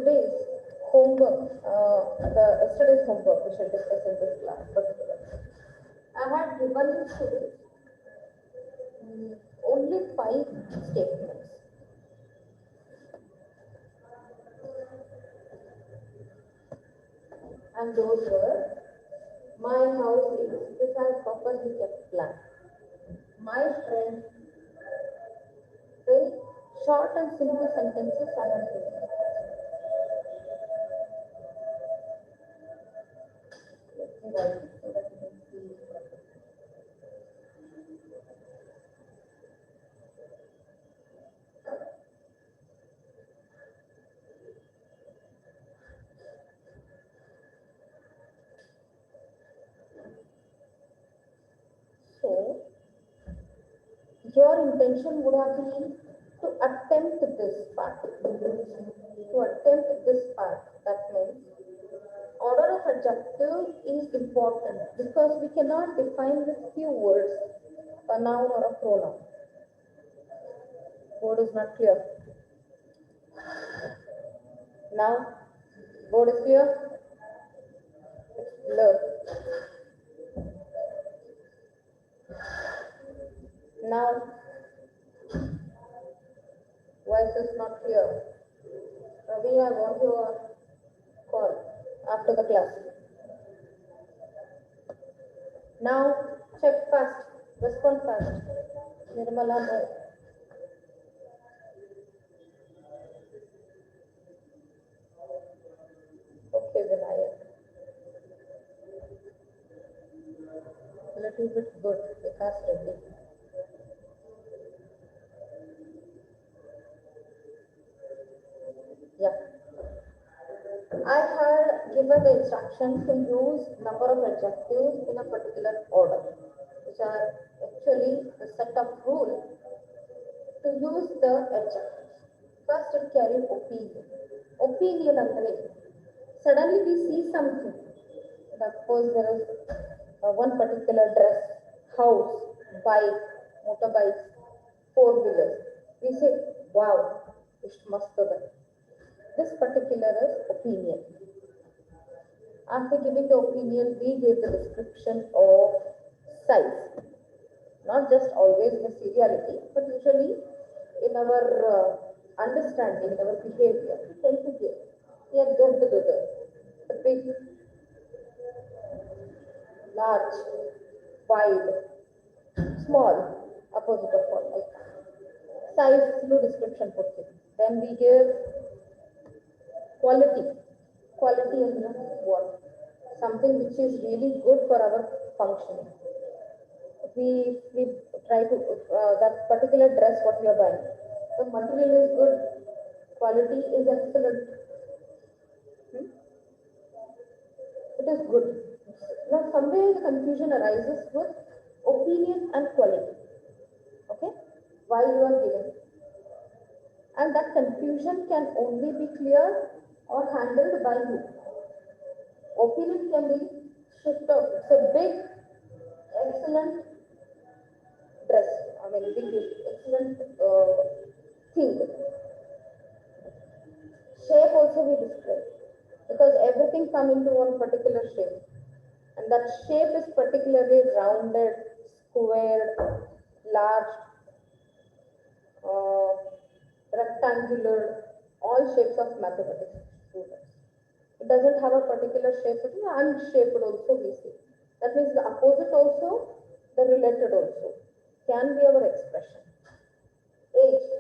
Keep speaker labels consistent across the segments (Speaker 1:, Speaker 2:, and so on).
Speaker 1: today's homework, the yesterday's homework, we shall discuss in this class. I had given you today only 5 statements. And those were, my house is, this has properly kept plan. My friend, very short and simple sentences I have given. Let me write it so that you can see. So, your intention would have been to attempt this part. To attempt this part, that means order of adjective is important because we cannot define with few words a noun or a pronoun. Word is not clear. Now, word is clear? It's blur. Now, voice is not clear. Ravi, I want your call after the class. Now, check fast. Respond fast. Nirmala, no. Okay, Vinayak. A little bit good. Vikas Reddy. Yeah. I had given the instruction to use number of adjectives in a particular order, which are actually a set of rules to use the adjectives. First, it carries opinion. Opinion ಅಂದರೆ suddenly we see something. Suppose there is one particular dress, house, bike, motorbikes, four-wheelers. We say, wow, it's must be. This particular is opinion. After giving the opinion, we give the description of size. Not just always the seriality, but usually in our understanding, in our behavior, we tend to give. Yeah, the big, large, wide, small, opposite of all. Like size, no description for it. Then we give quality. Quality is what? Something which is really good for our functioning. We try to, that particular dress what we are buying. The material is good, quality is excellent. It is good. Now, somewhere the confusion arises with opinion and quality. Okay? Why you are giving. And that confusion can only be cleared or handled by you. Opinion can be shifted. It's a big, excellent dress. I mean, big, excellent thing. Shape also we describe. Because everything comes into one particular shape. And that shape is particularly rounded, squared, large, rectangular, all shapes of mathematics students. It doesn't have a particular shape, it is unshaped also we see. That means the opposite also, the related also can be our expression. Age.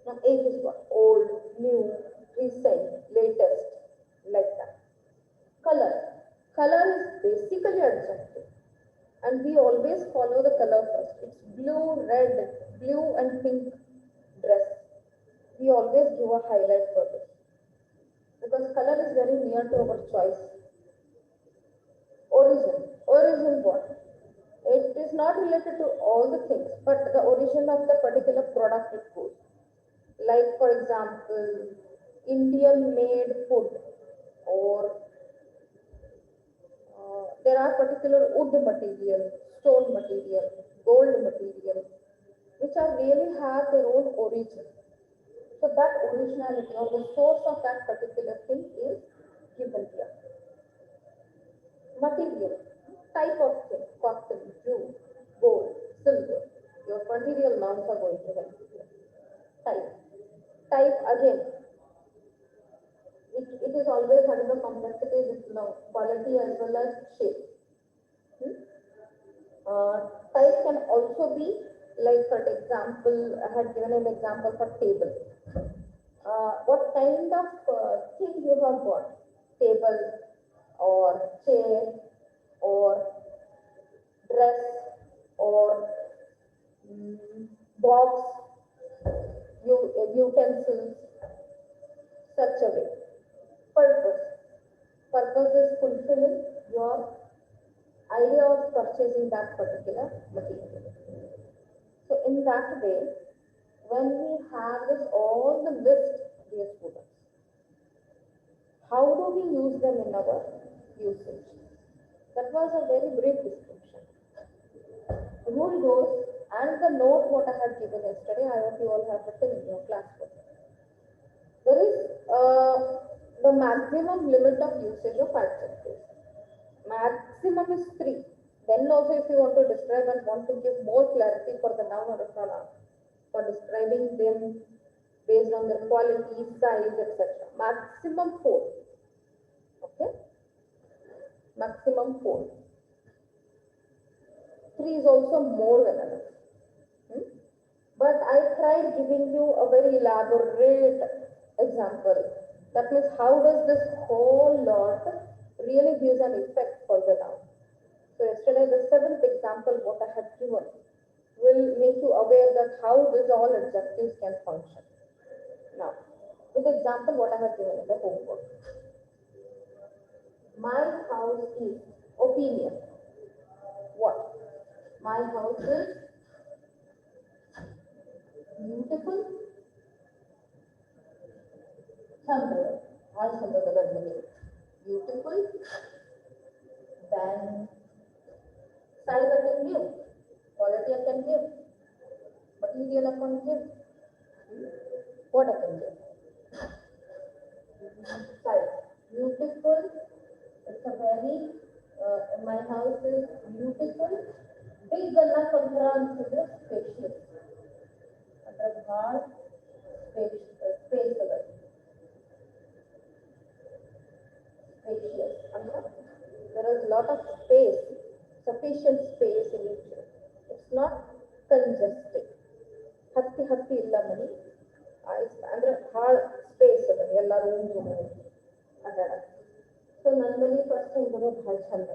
Speaker 1: Now age is what? Old, new, recent, latest, like that. Color. Color is basically adjective. And we always follow the color first. It's blue, red, blue and pink dress. We always give a highlight for this. Because color is very near to our choice. Origin. Origin what? It is not related to all the things, but the origin of the particular product it goes. Like for example, Indian made food, or there are particular wood material, stone material, gold material, which are really have their own origin. So that originality or the source of that particular thing is given here. Material, type of thing, cotton, jute, gold, silver. Your material nouns are going to help you here. Type. Type again. It is always having a complexity with quality as well as shape. Hmm? Type can also be like, for example, I had given an example for table. What kind of thing you have got? Table or chair or dress or box, utensils, such a way. Purpose. Purpose is fulfilling your idea of purchasing that particular material. So in that way, when we have this all the list, dear students, how do we use them in our usage? That was a very brief description. Rule goes, and the note what I had given yesterday, I hope you all have written in your classroom. There is the maximum limit of usage of adjectives. Maximum is 3. Then also if you want to describe and want to give more clarity for the noun or the pronoun, for describing them based on their quality, size, etc. Maximum 4. Okay? Maximum 4. 3 is also more than enough. But I tried giving you a very elaborate example. That means how does this whole lot really gives an effect for the noun. So yesterday the 7th example what I had given will make you aware that how these all adjectives can function. Now, with the example what I have given in the homework. My house is opinion. What? My house is beautiful. Chandra. All Chandra beautiful. Then size I can give. Quality I can give. Material I can give. What I can give? Size. Beautiful. It's a very, my house is beautiful. Big enough for the spacious. Under hard space spacious. There is a lot of space, sufficient space in it. It's not congested. ಹತ್ತಿ ಇಲ್ಲ ಮನಿ ಅಂದ್ರೆ ಭಾಳ space ಅದ ಎಲ್ಲ rooms ಅದಾಡ so ನನ್ನ money first ಇದ್ರೆ ಭಾಳ ಚಂದ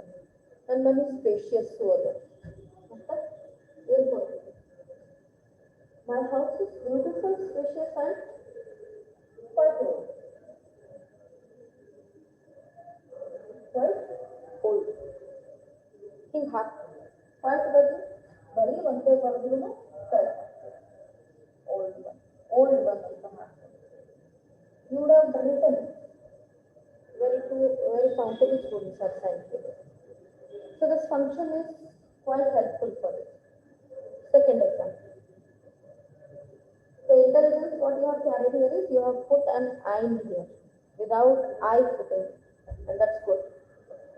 Speaker 1: ನನ್ನ ಮನಿ ಸ್ಪೇಷಿಯಸ್ಸು ಅದ ಮತ್ತೆ ಏನು ಕೊಡ್ತೀವಿ my house is beautiful spacious and quite old. Quite old. ಹಿಂಗೆ ಹಾಕಿ quite ಬದಲು ಬರೀ ಒಂದೇ ಬರೆದ್ರೂ ಸರಿ old one ಅಂತ ಮಾಡ್ತಾರೆ. You would have written very scientific students are scientific. So this function is quite helpful for it. Second example. The intelligence what you have carried here is you have put an I here without I putting, and that's good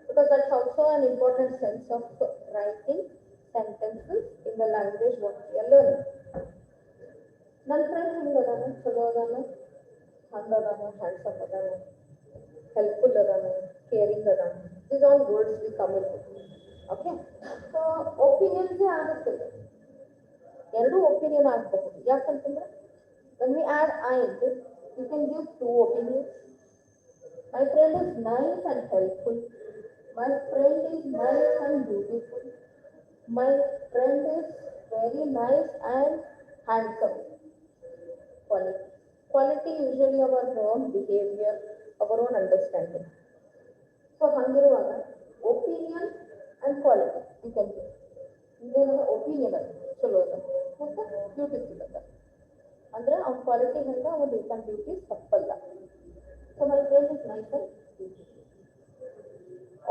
Speaker 1: because that's also an important sense of writing sentences in the language what we are learning. ನನ್ನ friend ಹೆಂಗೆ ಅದಾನ ಚಲೋ ಅದಾನ ಹಂಗೆ ಅದಾನ handsome ಅದಾನ helpful ಅದಾನ caring ಅದಾನ these all words we come in okay so ಒಪಿನಿಯನ್ಸೇ ಆಗುತ್ತಿಲ್ಲ ಎರಡೂ ಒಪಿನಿಯನ್ ಆಗಬಹುದು ಯಾಕಂತಂದ್ರೆ when we add and you can give two opinions. My friend is nice and helpful. My friend is nice and beautiful. My friend is very nice and handsome. Quality usually our own behavior, our own understanding. So hangiruvaga opinion and quality you can give. Then opinion chalo ada ಮತ್ತೆ beautiful ಅದ ಅಂದ್ರೆ ಅವ್ನ quality ಹಂಗ ಅವನ return beauty ತಪ್ಪಲ್ಲ. So my friend is nice and beautiful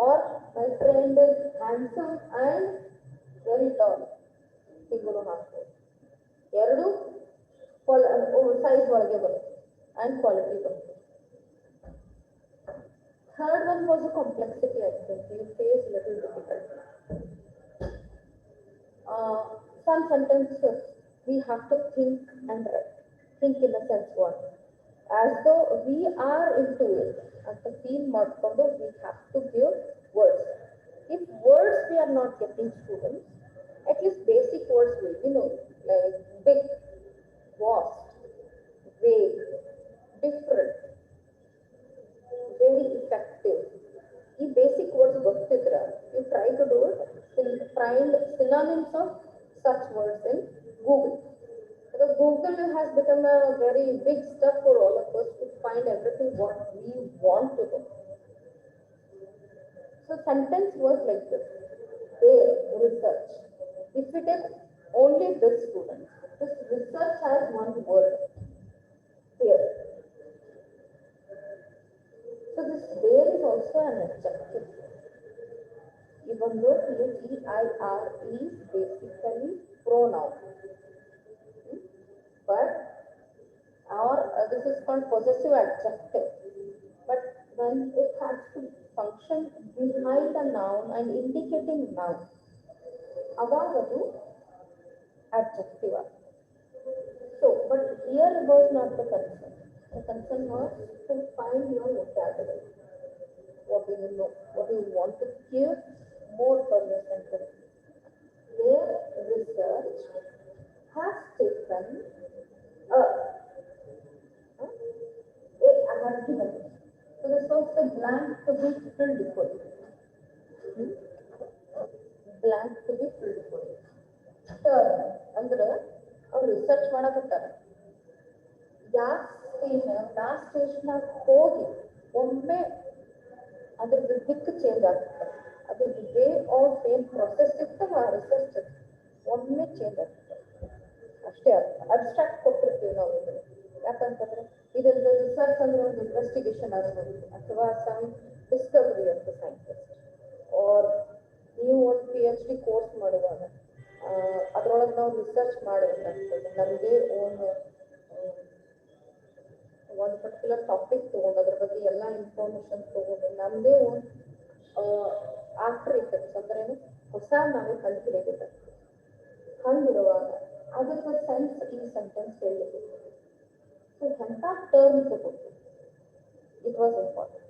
Speaker 1: R my friend is handsome and very tall ಹೀಗೂ ಹಾಕ್ಬೋದು. ಎರಡು size ಒಳಗೆ ಬರುತ್ತೆ and quality ಬರುತ್ತೆ. Third one was the complexity. I think you face little difficulty. Some sentences we have to think and write. Think in a sense what? As though we are into it. At the feel ಮಾಡ್ಕೊಂಡು we have to give words. If words we are not getting students, at least basic words will be known, like big, vast, vague, different, very effective. ಈ basic words ಗೊತ್ತಿದ್ರೆ you try to do it, find synonyms of such words in Google. Because Google has become a very big stuff for all of us to find everything what we want to do. So sentence was like this. Their research. If it is only this student, this research has one word. There. So this there is also an adjective. Even though EIR is basically pronoun. But this is called possessive adjective. But when it has to function behind a noun and indicating noun, avagadu adjective. So, but here was not the concern. The concern was to find your vocabulary. What do you know? What do you want to give more for your sentence? Their research has taken I have given it. So this was the blank to be filled for it. Blank to be filled for it. Turn ಅಂದ್ರೆ ಅವ್ರು research ಮಾಡಕತ್ತಾರೆ. ಯಾವ ಸ್ಟೇಜ್ನಾಗ ಹೋಗಿ ಒಮ್ಮೆ ಅದ್ರದ್ದು ದಿಕ್ಕು change ಆಗ್ತದೆ. ಅದ್ರದ್ದು way of ಏನ್ ಪ್ರೊಸೆಸ್ ಇರ್ತದೆ ಆ ರಿಸರ್ಚ್ ಒಮ್ಮೆ ಚೇಂಜ್ ಆಗ್ತದೆ. ಅಷ್ಟೇ ಅಬ್ಸ್ಟ್ರಾಕ್ಟ್ ಕೊಟ್ಟಿರ್ತೀವಿ ನಾವು ಇದನ್ನು. ಯಾಕಂತಂದ್ರೆ ಇದೊಂದು ರಿಸರ್ಚ್ ಅಂದ್ರೆ ಒಂದು ಇನ್ವೆಸ್ಟಿಗೇಷನ್ ಆಗ್ಬೋದು ಅಥವಾ some discovery of the scientist. Or ನೀವು ಒಂದು PhD ಕೋರ್ಸ್ ಮಾಡುವಾಗ ಅದ್ರೊಳಗೆ ನಾವು ರಿಸರ್ಚ್ ಮಾಡಬೇಕಾಗ್ತದೆ. ನಮಗೆ ಒಂದು ಪರ್ಟಿಕ್ಯುಲರ್ ಟಾಪಿಕ್ ತೊಗೊಂಡು ಅದ್ರ ಬಗ್ಗೆ ಎಲ್ಲ ಇನ್ಫಾರ್ಮೇಶನ್ ತೊಗೊಂಡು ನಮ್ಮದೇ ಒಂದು ಆಫ್ಟರ್ ಇಫೆಕ್ಟ್ಸ್ ಅಂದ್ರೆ ಹೊಸ ನಾವೇ ಕಂಡುಹಿಡಿಯಬೇಕಾಗ್ತದೆ. ಹಂಗಿರುವಾಗ ಅದಕ್ಕೆ ಸೆನ್ಸ್ ಈ ಸೆಂಟೆನ್ಸ್ ಹೇಳಬೇಕು. ಸೊ ಎಂಥ ಟರ್ನ್ ತಗೋಬೇಕು, it was important.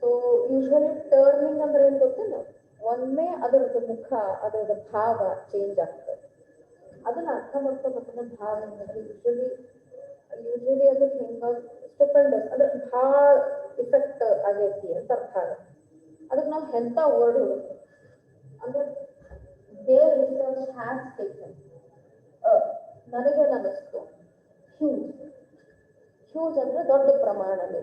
Speaker 1: So usually turning ಅಂದ್ರೆ ಏನು ಗೊತ್ತೇನು, ಒಮ್ಮೆ ಅದರದ್ದು ಮುಖ ಅದರದ ಭಾವ ಚೇಂಜ್ ಆಗ್ತದೆ. ಅದನ್ನ ಅರ್ಥ ಮಾಡ್ಕೋಬೇಕಂದ್ರೆ ಭಾವ ಏನಂದ್ರೆ ಯೂಶ್ವಲಿ ಅದಕ್ಕೆ ಹೆಂಗ ಸ್ಟುಪೆಂಡಸ್ ಅಂದ್ರೆ ಭಾಳ ಇಫೆಕ್ಟ್ ಆಗೈತಿ ಅಂತ ಅರ್ಥ ಆಗುತ್ತೆ. ಅದಕ್ಕೆ ನಾವು ಎಂಥ ವರ್ಡ್ ಹುಡುಕ್ತೀವಿ ಅಂದ್ರೆ ದೇರ್ ರಿಸರ್ಚ್ ಹ್ಯಾಸ್ ಟೇಕನ್ ನನಗೇನು ಅನ್ನಿಸ್ತು ಹ್ಯೂಜ್. ಹ್ಯೂಜ್ ಅಂದ್ರೆ ದೊಡ್ಡ ಪ್ರಮಾಣದಲ್ಲಿ,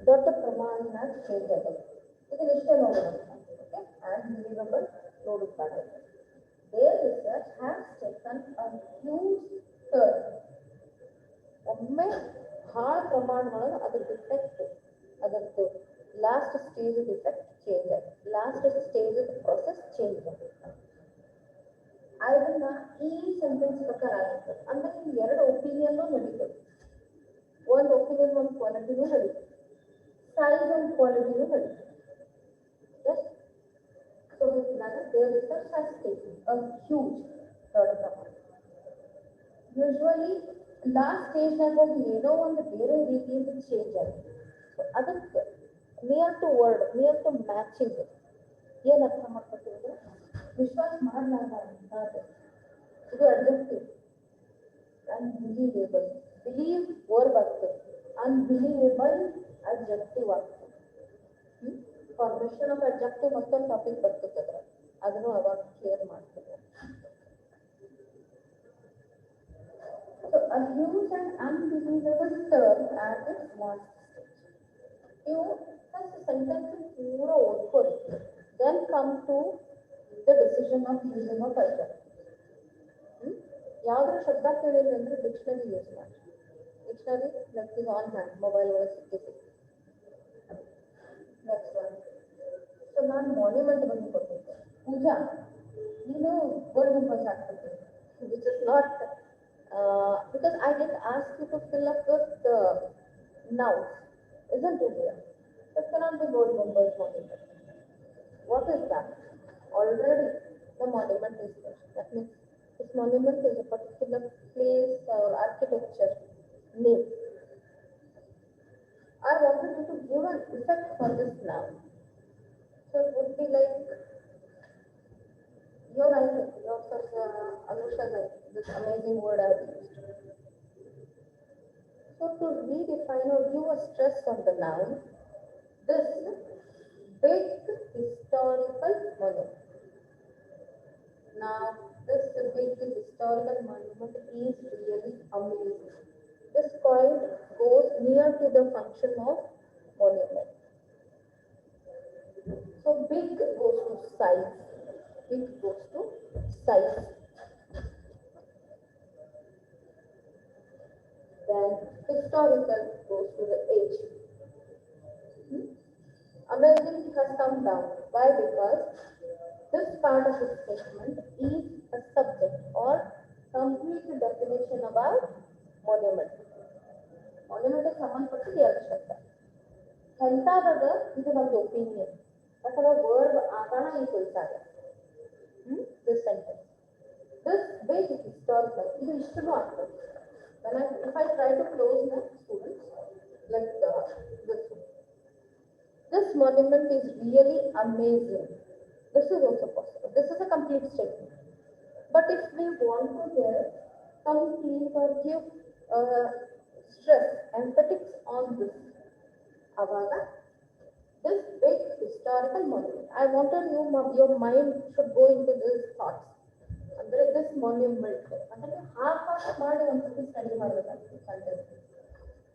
Speaker 1: ದೊಡ್ಡ ಪ್ರಮಾಣ ಚೇಂಜ್ ಆಗುತ್ತೆ. ಇದನ್ನಿಷ್ಟೇ ನೋಡೋಣ. ಓಕೆ, ಅನ್ಬಿಲೀವಬಲ್ ನೋಡುತ್ತಾಡ. Their research has taken a huge turn. ಒಮ್ಮೆ ಭಾಳ ಪ್ರಮಾಣದೊಳಗೆ ಅದ್ರ ಇಫೆಕ್ಟ್ ಅದರದ್ದು ಲಾಸ್ಟ್ ಸ್ಟೇಜ್ ಇಫೆಕ್ಟ್ ಚೇಂಜ್ ಆಗುತ್ತೆ. ಲಾಸ್ಟ್ ಸ್ಟೇಜ್ ಪ್ರೊಸೆಸ್ ಚೇಂಜ್ ಆಗುತ್ತೆ. ಅದನ್ನ ಈ ಸೆಂಟೆನ್ಸ್ ಪ್ರಕಾರ ಆಗುತ್ತೆ. ಅಂದ್ರೆ ಇಲ್ಲಿ ಎರಡು ಒಪಿನಿಯನ್ ನಡೀತದೆ. ಒಂದು ಒಪಿನಿಯನ್ ಒಂದು ಕ್ವಾಲಿಟಿನೂ ನಡೀತದೆ, ಸೈಜ್ ಅಂಡ್ ಕ್ವಾಲಿಟಿನೂ ನಡೀತದೆ. ಎಸ್, ಸೊ ನಾನು their research has taken a huge ದೊಡ್ಡ ಪ್ರಮಾಣ. ಯೂಶ್ವಲಿ ಲಾಸ್ಟ್ ಸ್ಟೇಜ್ನಾಗ ಹೋಗಿ ಏನೋ ಒಂದು ಬೇರೆ ರೀತಿಯಿಂದ ಚೇಂಜ್ ಆಗುತ್ತೆ. ಸೊ ಅದಕ್ಕೆ near to word, near to matching ಏನು ಅರ್ಥ ಮಾಡ್ಕೊತೀವಿ, ವಿಶ್ವಾಸ ಮಾಡಲಾರ್ದ ಇದು ಅಡ್ಜೆಕ್ಟಿವ್. ಅನ್ಬಿಲೀವೇಬಲ್, ಬಿಲೀವ್ ವರ್ಬ್ ಆಗ್ತದೆ, ಅನ್ಬಿಲೀವೇಬಲ್ ಅಡ್ಜೆಕ್ಟಿವ್ ಆಗ್ತದೆ. ಫಾರ್ಮೇಷನ್ ಆಫ್ ಅಡ್ಜೆಕ್ಟಿವ್ ಮತ್ತೊಂದು ಟಾಪಿಕ್ ಬರ್ತದೆ, ಅದನ್ನು ಅವಾಗ ಕ್ಲಿಯರ್ ಮಾಡ್ತದೆ. So a huge and unbelievable turn at its last stage. You first sentence pura ಓದ್ಕೊಳ್ಳಿ. Then come to the decision of using of adjective. ಯಾವ್ದಾದ್ರು ಶಬ್ದ ಕೇಳಿದ್ರೆ ಅಂದ್ರೆ ಡಿಕ್ಷನರಿ ಯೂಸ್ ಮಾಡಿ. Dictionary next is on hand, mobile ಒಳಗೆ ಸಿಕ್ಕಿದೆ. Next one. So ನಾನು monument ಬಗ್ಗೆ ಕೊಟ್ಟಿದ್ದೆ. ಪೂಜಾ, ನೀನು ಗೋಲ್ಡನ್ ಪಂಚ್ ಹಾಕ್ತಿದ್ದೆ, which is not, because I didn't ask you to fill up with nouns, isn't it here? It cannot be board members monument. What is that? Already the monument is there. That means this monument is a particular place or architecture name. I wanted you to give an effect for this noun. So it would be like your idea, yours of Anusha's idea, this amazing word I have used. So to redefine or give a stress on the noun, this big historical monument. Now, this big historical monument is really amazing. This coin goes near to the function of monument. So big goes to size. Big goes to size. Then historical goes to the age. Amazing has come down. Why? Because this part of the statement is a subject or complete definition about monument. Monument is ಸಂಬಂಧಪಟ್ಟು ಎರಡು ಶಬ್ದ. ಎಂತಾದದ ಇದು ಒಂದು opinion. ಅಥವಾ verb ಆಗೋಣ ಈ ಕೊಲ್ಸಾಗ. This sentence. This big historical. ಇದು ಇಷ್ಟೂ ಆಗ್ತದೆ. If I try to close my students, like this monument is really amazing. This is also possible. This is a complete statement. But if we want to hear complete or give stress, emphasis on this, Avaga, this big historical monument. I wanted your mind should go into these thoughts. Under this monument, ಅಂದ್ರೆ half ಮಾಡಿ ಒಂದ್ಸತಿ study ಮಾಡಬೇಕಾಗ್ತದೆ sentence.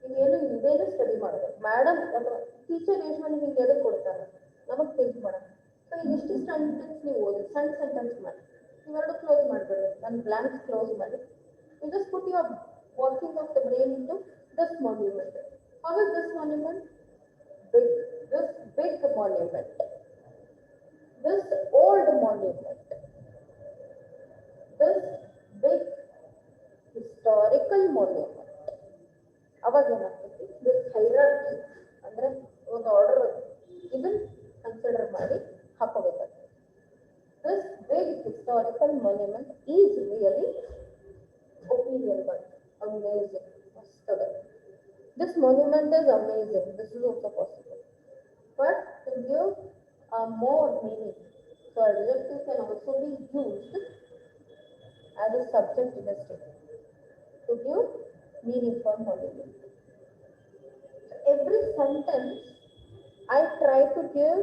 Speaker 1: ಇನ್ನೇನು ಇದೇನು study ಮಾಡಬೇಕು. Madam ಅಥವಾ teacher usually ನಿಮ್ಗೆ ಎದಕ್ಕೆ ಕೊಡ್ತಾರೆ? ನಮಗೆ ಥಿಂಕ್ ಮಾಡೋಣ. ಸೊ ಇದಿಷ್ಟು ಸೆಂಟೆನ್ಸ್ ನೀವು ಓದಿ, ಸಣ್ಣ ಸೆಂಟೆನ್ಸ್ ಮಾಡಿ. ಇವೆರಡು ಕ್ಲೋಸ್ ಮಾಡಬೇಡಿ. ನನ್ನ ಬ್ಲಾಂಕ್ಸ್ ಕ್ಲೋಸ್ ಮಾಡಿ. You just put your working of the brain into this monument. How is this monument? Big. This big monument. This old monument. This big historical monument. ಅವಾಗ ಏನಾಗ್ತೈತಿ? ದಿಸ್ ಹೈರಾರ್ಕಿ ಅಂದ್ರೆ ಒಂದು order ಇದನ್ನ consider ಮಾಡಿ ಹಾಕೋಬೇಕಾಗ್ತದೆ. This big historical monument is really opinion one. Amazing. This monument is amazing. This is also possible. But to give more meaning, so adjective can also be used as a subject in a statement to give meaning for monument. Every sentence I try to give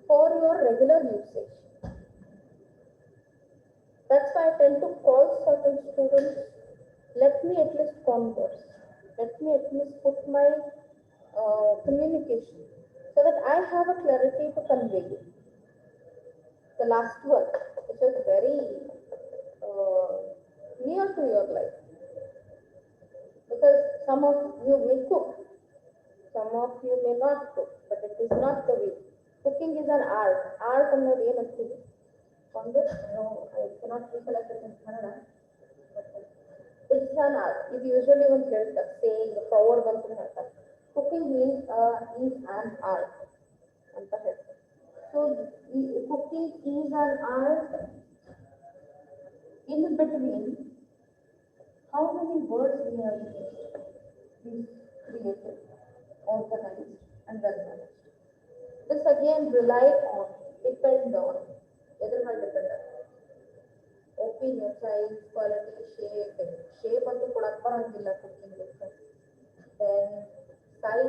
Speaker 1: for your regular usage. That's why I tend to call certain students, let me at least converse. Let me at least put my communication so that I have a clarity to convey you. The last one, which is very near to your life. Because some of you may cook, some of you may not cook, but it is not the way. Cooking is an art. Art ಅನ್ನೋದು ಏನಂತೀವಿ? ಒಂದು I cannot recollect it in Kannada. It's an art. It usually one ಹೇಳ್ತಾರೆ saying power ಬಂತು ಹೇಳ್ತಾರೆ. Cooking is an art ಅಂತ ಹೇಳ್ತಾರೆ. So cooking is an art. In between, how many words we have used? Is created, organized, and well managed. This again rely on, depend on, either one depend on opinion, size, quality, shape. Shape ಅಂತೂ ಕೊಡಕ್ಕೆ ಬರಂಗಿಲ್ಲ cooking ಲಿಕ್ಕೆ. Then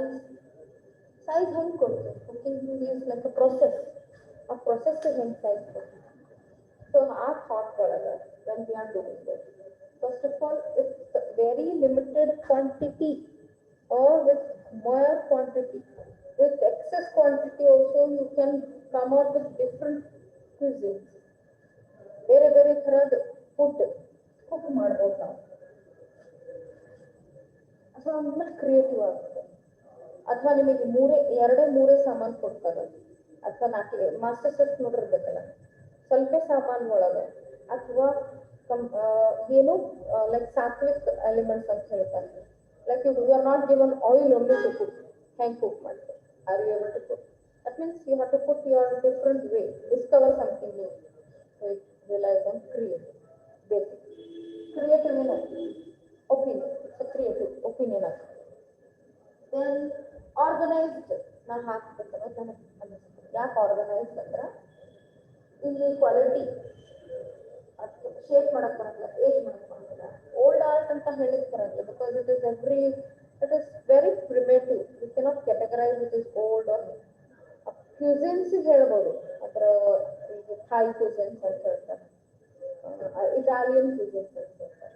Speaker 1: size ಹೆಂಗೆ ಕೊಡ್ತೀವಿ? Cooking is like a process. ಆ process ಹೆಂಗೆ size ಕೊಡ್ತೀವಿ? So our thought ಒಳಗೆ when we are doing this, first of all, it's very limited quantity or with more quantity. With excess quantity also you can come out with different cuisines. ಬೇರೆ ಬೇರೆ ಥರದ food cook ಮಾಡ್ಬೋದು ನಾವು. ಅಥವಾ ಆಮೇಲೆ creative ಆಗುತ್ತೆ. ಅಥವಾ ನಿಮಗೆ ಮೂರೇ ಸಾಮಾನು ಕೊಡ್ತಾರೆ, ಅಥವಾ 4 ಮಾಸ್ಟರ್ ಶೆಫ್ ನೋಡಿರ್ಬೇಕಲ್ಲ, ಸ್ವಲ್ಪ ಸಾಮಾನು ಒಳಗೆ ಅಥವಾ like sattvic elements ಅಂತ ಹೇಳ್ತಾರೆ. Like you are not given oil only to cook. Hand cook ಮಾಡ್ತಾರೆ. Are you able to cook? That means you have to put your different way, discover something new. So it relies on creative, basic. Creative opinion. It's a creative opinion. Then organized ನಾನು ಹಾಕ್ಬೇಕಂದ್ರೆ ನನಗೆ ಅನಿಸ್ತದೆ. ಯಾಕೆ organised ಅಂದ್ರೆ ಇಲ್ಲಿ quality ಅದು shape ಮಾಡಕ್ ಬರಲ್ಲ, ಏಜ್ ಮಾಡಕ್ ಬರಲ್ಲ. ಓಲ್ಡ್ ಆರ್ಟ್ ಅಂತ ಹೇಳಿಕ್ ಬರಲ್ಲ, because it is very primitive. You cannot categorize it is old or cuisines ಹೇಳ್ಬೋದು. ಅದರ ಈಗ ಥಾಯ್ ಕ್ಯೂಸಿನ್ಸ್ ಅಂತ ಹೇಳ್ತಾರೆ, ಇಟಾಲಿಯನ್ ಕ್ಯೂಸಿನ್ಸ್ ಅಂತ ಹೇಳ್ತಾರೆ.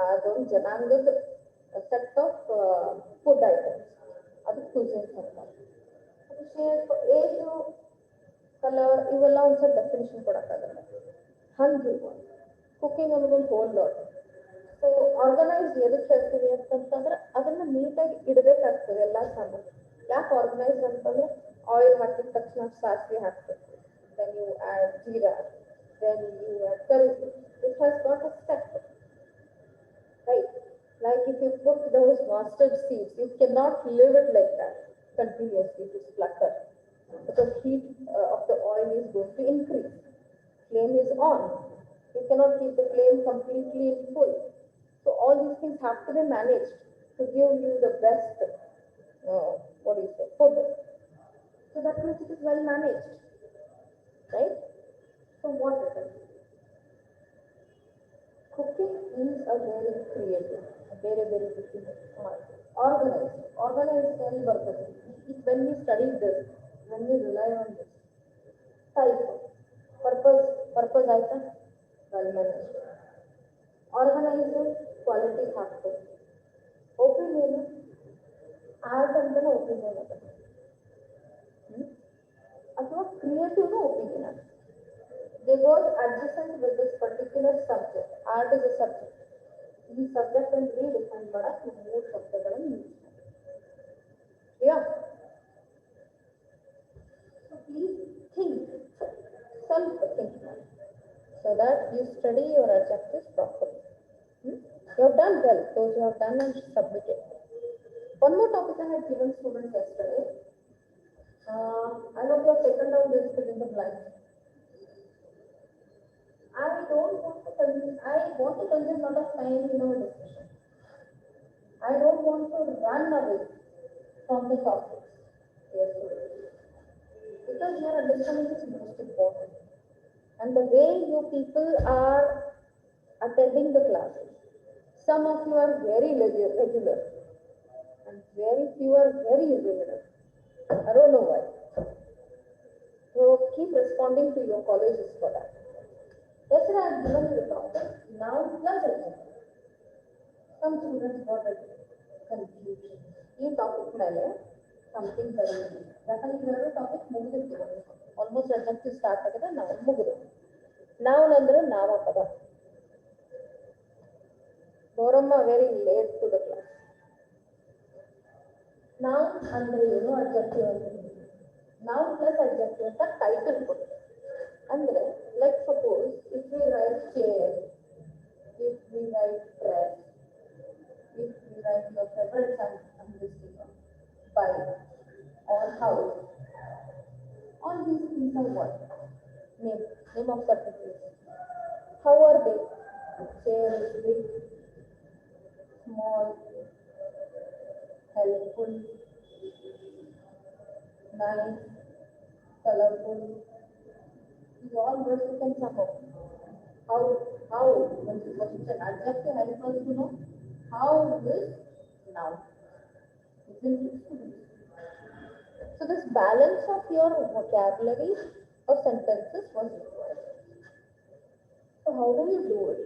Speaker 1: ಅದೊಂದು ಜನಾಂಗದ ಸೆಟ್ ಆಫ್ ಫುಡ್ ಐಟಮ್ಸ್, ಅದು ಕ್ಯೂಸಿನ್ಸ್ ಅಂತಾರೆ. ಅದು ಶೇಪ್, ಏಜು, ಕಲರ್ ಇವೆಲ್ಲ ಒಂದ್ಸಲ ಡೆಫಿನೇಷನ್ ಕೊಡೋಕ್ಕಾಗಲ್ಲ. ಹಂಗೆ ಕುಕಿಂಗ್ ಅನ್ನೋದೊಂದು ಹೋಲ್ ಲಾಟ್. ಸೊ ಆರ್ಗನೈಸ್ಡ್ ಎದಕ್ಕೆ ಹೇಳ್ತೀವಿ ಅಂತಂತಂದ್ರೆ ಅದನ್ನ ನೀಟಾಗಿ ಇಡಬೇಕಾಗ್ತದೆ ಎಲ್ಲ ಸಾಮಾನು. ಯಾಕೆ ಆರ್ಗನೈಸ್ಡ್ ಅಂತಂದ್ರೆ ಆಯಿಲ್ ಹಾಕಿದ ತಕ್ಷಣ ಸಾಸಿವೆ ಹಾಕ್ಬೇಕು, then you add jeera, then you add curry. It has got a step, right? Like if you put those mustard seeds, you cannot leave it like that continuously to splutter, because heat of the oil is going to increase. Flame is on. You cannot keep the flame completely in full. So all these things have to be managed to give you the best, food. So that means it is well managed, right? So what it is? Cooking is a very creative, very difficult art. Organized very bರ್ತದೆ. When we study this, when we rely on this type of purpose ಆಯ್ತಾ, well managed. Organized quality ಹಾಕ್ತದೆ. Opinion art ಅಂತಾನೆ opinion ಅದ, ಅಥವಾ ಕ್ರಿಯೇಟಿವ್ನ opinion ಅದ. They go adjacent with this particular subject. Art is a subject. ಈ subject ಅನ್ನು redefine ಮಾಡಕ್ಕೆ ಮೂರು ಶಬ್ದಗಳನ್ನು ಯೂಸ್ ಮಾಡ್ತೀವಿ. ಯಾ, ಸೊ ಪ್ಲೀಸ್ ಥಿಂಕ್, ಸ್ವಲ್ಪ ಥಿಂಕ್ ಮಾಡಿ, so that you study your adjectives properly. You have done well, those you have done and submitted. One more topic I had given students yesterday. I hope you have taken down this fill in the blank. I want to consume a lot of time in our discussion. I don't want to run away from the topics. Yes, because your understanding is most important. And the way you people are attending the classes, some of you are very regular and very few are very irregular. I don't know why. So keep responding to your colleges for that. Yesterday I had given you the topic, noun plus adjective. Some students got a confusion. This topic ಮೇಲೆ something ಬರೀರಿ. ಯಾಕಂದ್ರೆ ಇದರ topic ಮುಗಿದಿರ್ತದೆ, almost adjective start ಆಗಿದೆ, ನಾವು ಮುಗಿದು. noun ಅಂದ್ರೆ ನಾಮಪದ. Gowramma very late to the class. noun ಅಂದ್ರೆ ಏನು, adjective ಅಂದ್ರೆ ಏನು. noun plus adjective ಅಂತ ಟೈಟಲ್ ಕೊಡಿ. ಅಂದ್ರೆ like suppose if we write chair, if we write dress, if we write your favorite bike or house, all these things are what? Name of certain places. How are they? Chair is big, small, helpful, nice, colorful. These all words you can sum up. How when it's an adjective helps us to know how this noun. Isn't it? So this balance of your vocabulary of sentences was required. So how do you do it?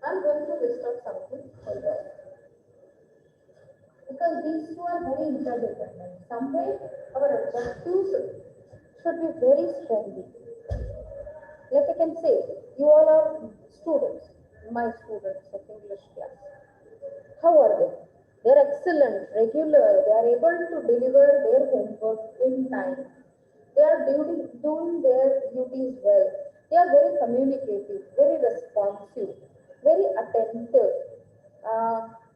Speaker 1: I'm going to list out something for you. Because these two are very interdependent. Somewhere our adjectives should be very strongly. Like I can say, you all are students, my students of English class. How are they? They are excellent, regular, they are able to deliver their homework in time. They are doing their duties well. They are very communicative, very responsive, very attentive.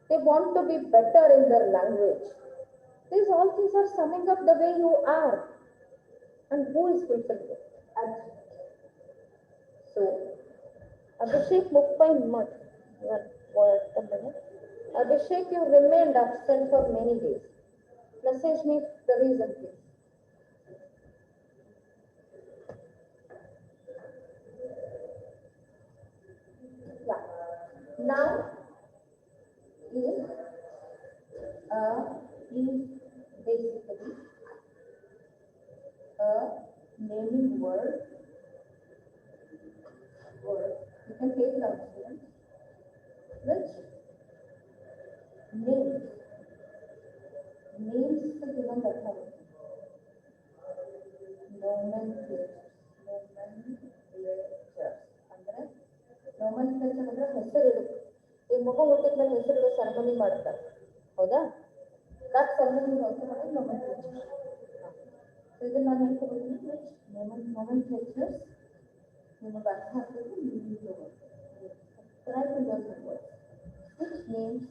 Speaker 1: They want to be better in their language. These all things are summing up the way you are. And who is fulfilled it? So, Abhishek Mukpai Mat. A minute. Abhishek, you remained absent for many days. Message me the reason, please. Yeah. Now is is basically a naming word. You can take it out, students. Which names the given letter. Nomenclatures. ಅಂದ್ರೆ nomenclature ಅಂದ್ರೆ ಹೆಸರಿಡು. ಈ ಮಗು ಹುಟ್ಟಿದ ಮೇಲೆ ಹೆಸರಿಡೋ ceremony ಮಾಡ್ತಾರೆ, ಹೌದಾ? That ceremony is also called nomenclature. So ಇದನ್ನ ನಾನು ಏನು ತಗೊಳ್ತೀನಿ? Nomenclatures ನಿಮಗೆ ಅರ್ಥ ಆಗ್ಬೇಕು, ನೀವು ತಗೊಳ್ಳಿ. Try to learn the words. Which names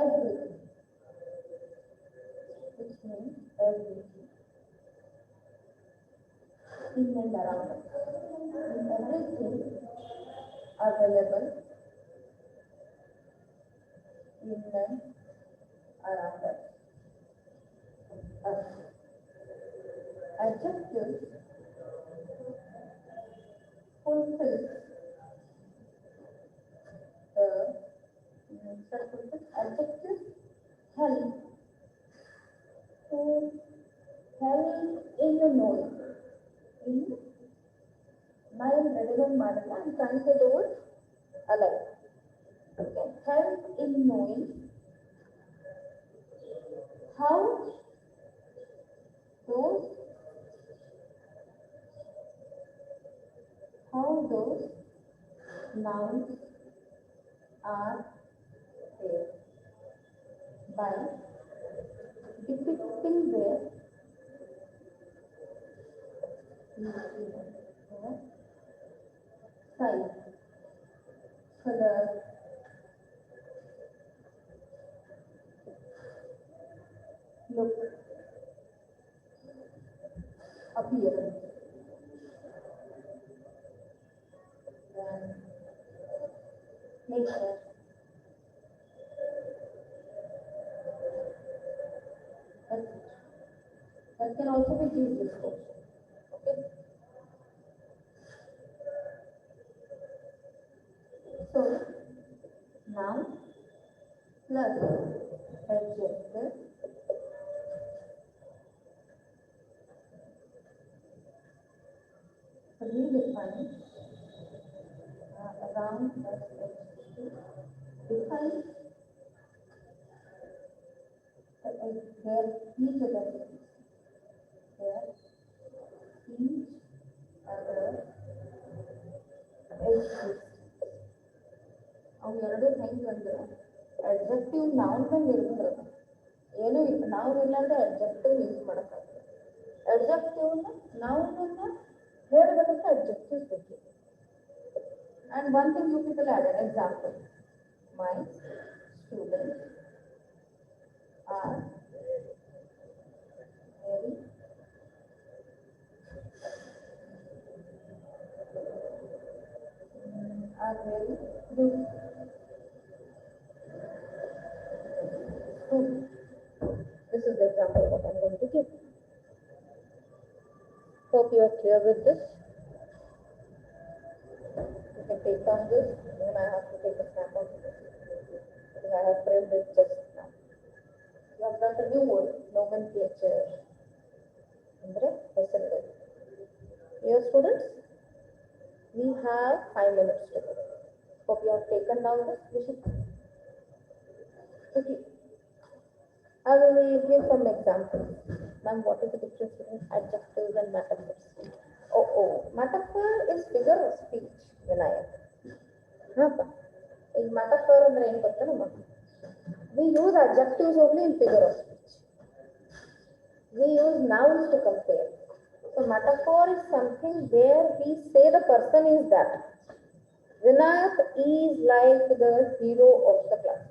Speaker 1: everything. Which means everything in and around us. In everything available in and around us. Adjectives fulfill adjectives help in knowing. In mind relevant ಮಾಡಲ್ಲ, I'm trying to do it alive. Okay. Help in knowing how those nouns are there by depicting their size, color, look, appearance, and nature. That can also be used this question. Okay. So noun plus adjective redefine around plus adjective define their each other exists. ಅವು ಎರಡು ಹೆಂಗೆ ಅಂದ್ರೆ adjective noun ಮೇಲೆ ಇರ್ತದೆ. ಏನೂ ಇಲ್ಲ, noun ಇಲ್ಲಾಂದ್ರೆ adjective use ಮಾಡೋಕ್ಕಾಗ್ತದೆ. ಅಡ್ಜೆಕ್ಟಿವ್ನ ನೌನನ್ನ ಹೇಳಬೇಕಂದ್ರೆ ಅಡ್ಜೆಕ್ಟಿವ್ಸ್ ಬೇಕು. And one thing you people added, example. My students are very good. This is the example what I'm going to give. Hope you are clear with this. You can take on this, and I have to take a snap of this because I have framed it just now. You have learned a new word, nomenclature. Dear students, we have 5 minutes to go. Hope you have taken down this. Okay. I will give some examples. Ma'am, what is the difference between adjectives and metaphors? Metaphor is figure of speech, Vinayak. In metaphor, we use adjectives only in figure of speech. We use nouns to compare. So metaphor is something where we say the person is that. Vinayak is like the hero of the class.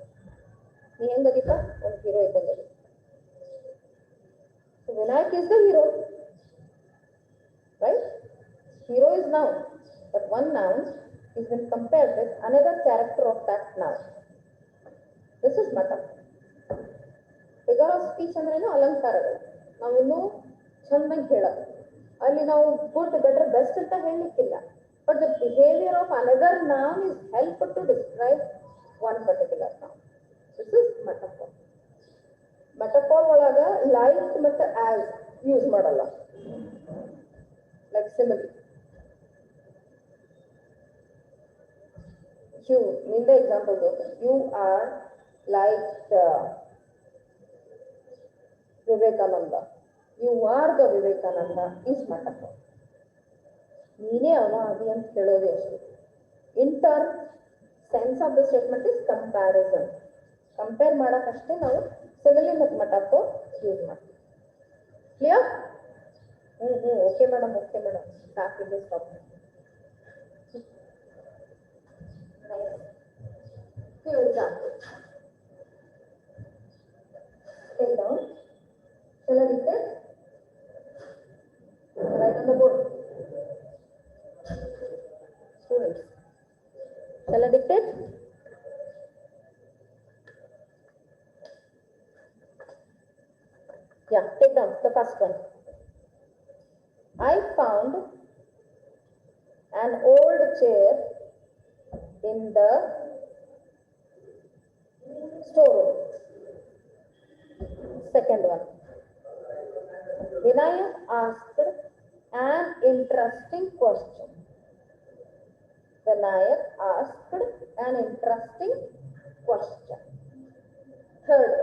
Speaker 1: Ni hengadita? One hero iddange. So Vinayak is the hero, right? Hero is noun, but one noun is been compared with another character of that noun. This is metaphor. Figure of speech ಅಂದ್ರೇನು ಅಲಂಕಾರಗಳು. ನಾವಿನ್ನು ಚೆನ್ನಾಗಿ ಹೇಳೋದು. ಅಲ್ಲಿ ನಾವು good better best ಅಂತ ಹೇಳಲಿಕ್ಕಿಲ್ಲ. But the behavior of another noun is helped to describe one particular noun. This is metaphor. Metaphor ಒಳಗ like ಮತ್ತು as use ಮಾಡಲ್ಲ. Like simile. You, in the example, you are like Vivekananda. You are the Vivekananda is metaphor. ನೀನೇ ಅವನ ಆದಿ ಅಂತ ಹೇಳೋದೇ ಅಷ್ಟೇ. In turn sense of the statement is comparison. Compare ಮಾಡೋಕ್ಕಷ್ಟೇ ನಾವು ಸಿಮಿಲಿ ಮತ್ತು ಮೆಟಾಫೋರ್ ಯೂಸ್ ಮಾಡ್ತೀವಿ. Clear? Okay madam, okay madam, ಸಾಕಿದೆ stop. Few examples. Take down. Shall I dictate? Write on the board. Students, shall I dictate? Yeah, take down the first one. I found an old chair in the storeroom. Second one. Vinayak asked an interesting question. Vinayak asked an interesting question. Third,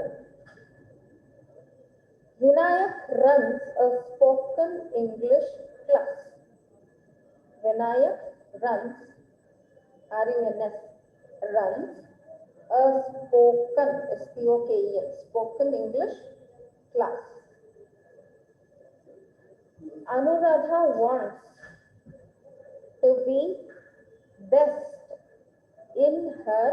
Speaker 1: Vinayak runs a spoken English class. Vinayak runs, R-U-N-S, runs a spoken, S-P-O-K-E-N, spoken English class. Anuradha wants to be best in her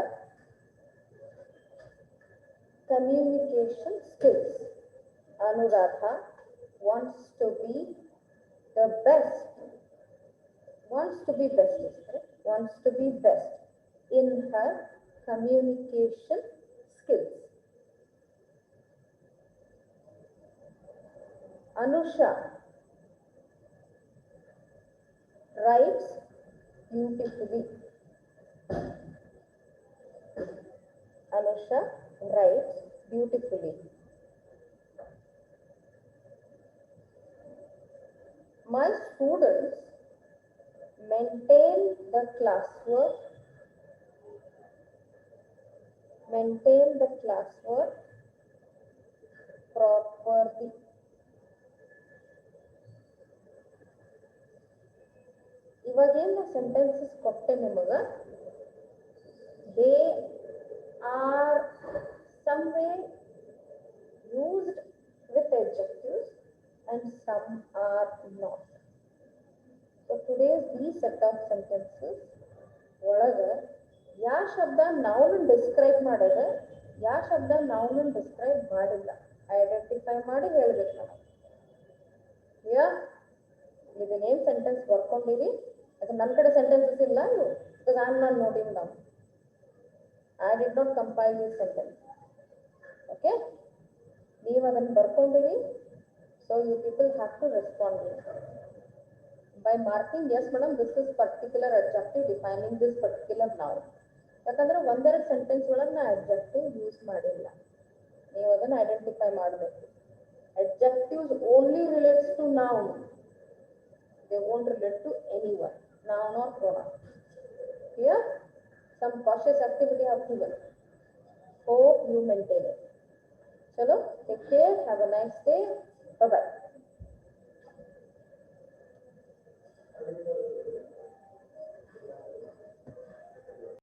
Speaker 1: communication skills. Anuradha wants to be the best, wants to be best, wants to be best in her communication skills. Anusha writes beautifully. Anusha writes beautifully. My students maintain the classwork properly. ಇವಾಗೇನು sentences ಕೊಟ್ಟೆ ನಿಮಗೆ, they are some way used with adjectives and some are not. So today's these set of sentences ಒಳಗೆ ಯಾವ ಶಬ್ದ noun describe ಮಾಡಿದೆ, ಯಾವ ಶಬ್ದ noun describe ಮಾಡಿಲ್ಲ, ಐಡೆಂಟಿಫೈ ಮಾಡಿ ಹೇಳ್ಬೇಕು ನಾವು. ಇದನ್ನೇನು ಸೆಂಟೆನ್ಸ್ ಬರ್ಕೊಂಡಿರಿ, ಅದು ನನ್ನ ಕಡೆ ಸೆಂಟೆನ್ಸಸ್ ಇಲ್ಲ ಇವು, because I am not noting down. I did not compile this sentence. Okay, ನೀವು ಅದನ್ನು ಬರ್ಕೊಂಡಿರಿ. So you people have to respond by marking, yes madam, this is particular adjective defining this particular noun. ಯಾಕಂದ್ರೆ ಒಂದೆರಡು sentence ಒಳಗೆ ನಾ adjective use ಮಾಡಿಲ್ಲ, ನೀವು ಅದನ್ನು identify ಮಾಡಬೇಕು. Adjectives only relates to noun, they won't relate to anyone, noun or pronoun. Here some cautious activity have given. Hope you maintain it. Chalo, take care, have a nice day, bye bye.